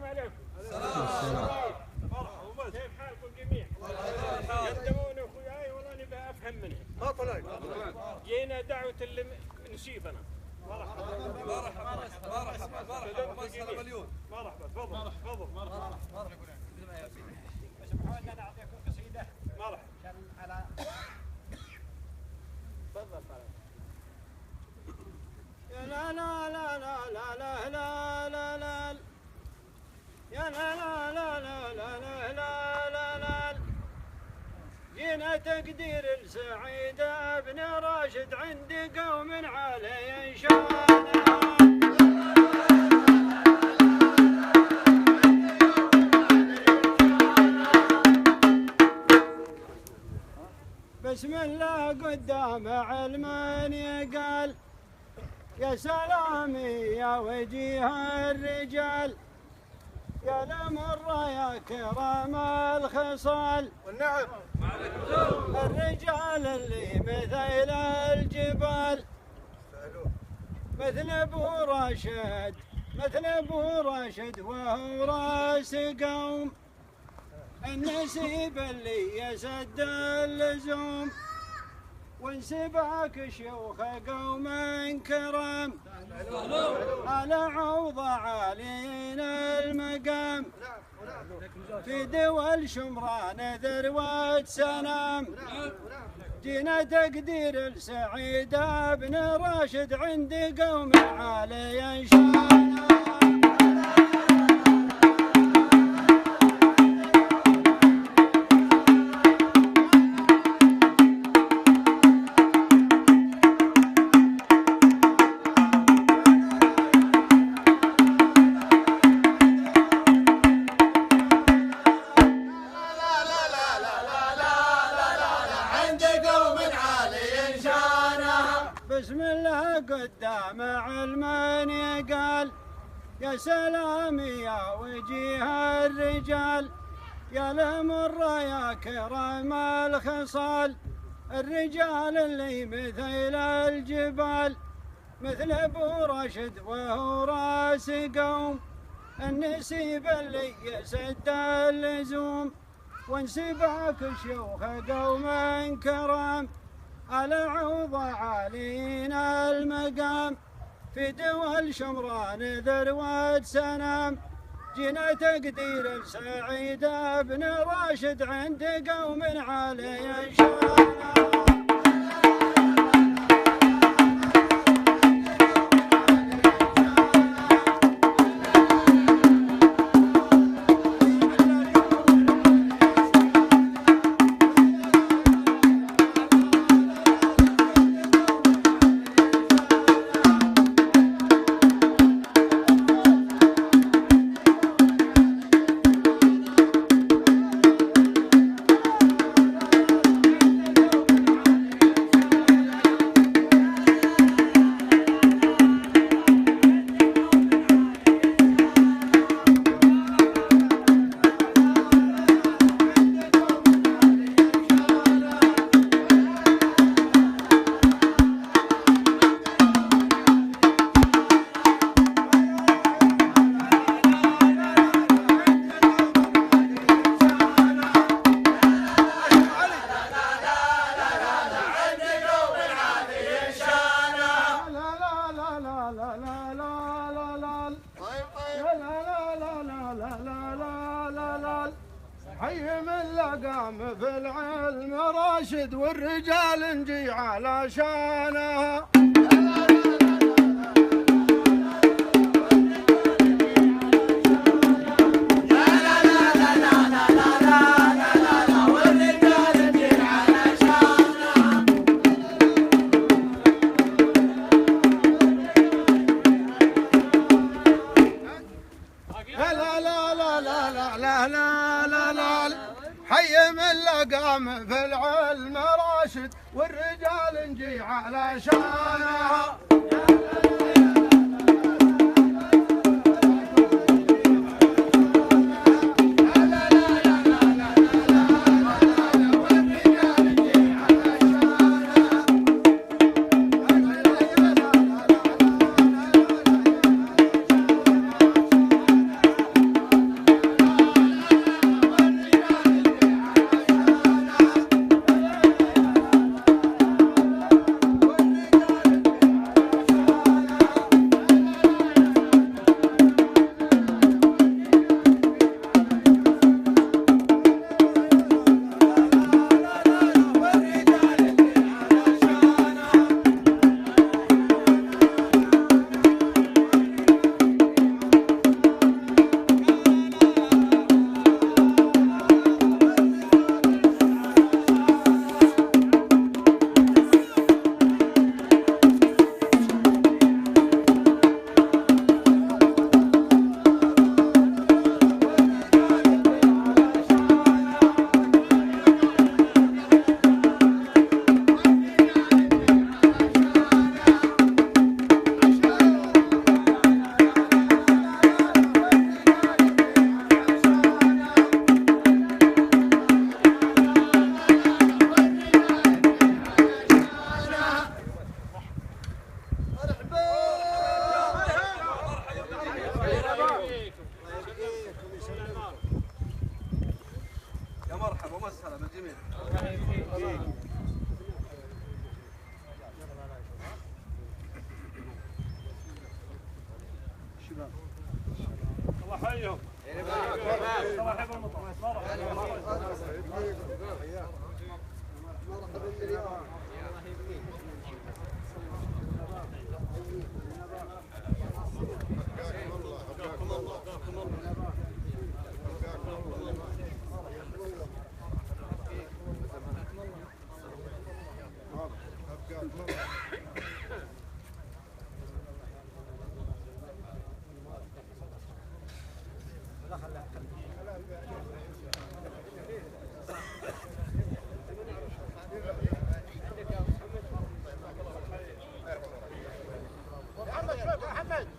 عليكم. السلام. مرحبا. كيف حالكم جميع؟ يقدمون اخوياي والله نبي افهم منهم. ما طلعت. جينا دعوة اللي نسيبنا. مرحبا. مرحبا. مليون. مرحبا. تفضل. مرحبا. بس محاولنا نعطيكم قصيدة. مرحبا. على تفضل. يا لا لا لا لا لا لا لا لا لا يا لا لا لا لا لا لا لا لا جينا تقدير السعيد ابن راشد عند قوم علي شانه بسم الله قدام علمان يقال يا سلامي يا وجيه الرجال يا لمر يا كرام الخصال والنعم. الرجال اللي مثل الجبال مثل ابو راشد وهو راس قوم النسيب اللي يسد اللزوم وانسباك شيوخ قوم كرام على عوض عالين المقام في دول شمران ذروة سنام جينا تقدير السعيد ابن راشد عند قوم عالي شانام بسم الله قدام علمان يقال يا سلام يا وجيه الرجال يا لمر يا كرام الخصال الرجال اللي مثل الجبال مثل ابو راشد وهو راس قوم النسيب اللي يسد اللزوم وانسباك شيوخ قوم كرام على عوض عالين المقام في دول شمران ذروة سنام جينا تقدير السعيد ابن راشد عند قوم علي شانام حي من لقام في العلم راشد والرجال نجي على شانها حي من لقام في العلم راشد والرجال نجي على شانها مرحبا ومسهلا بالجميع. الله يحييهم. الله يحيي المطر.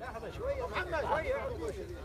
محمد شويه محمد شويه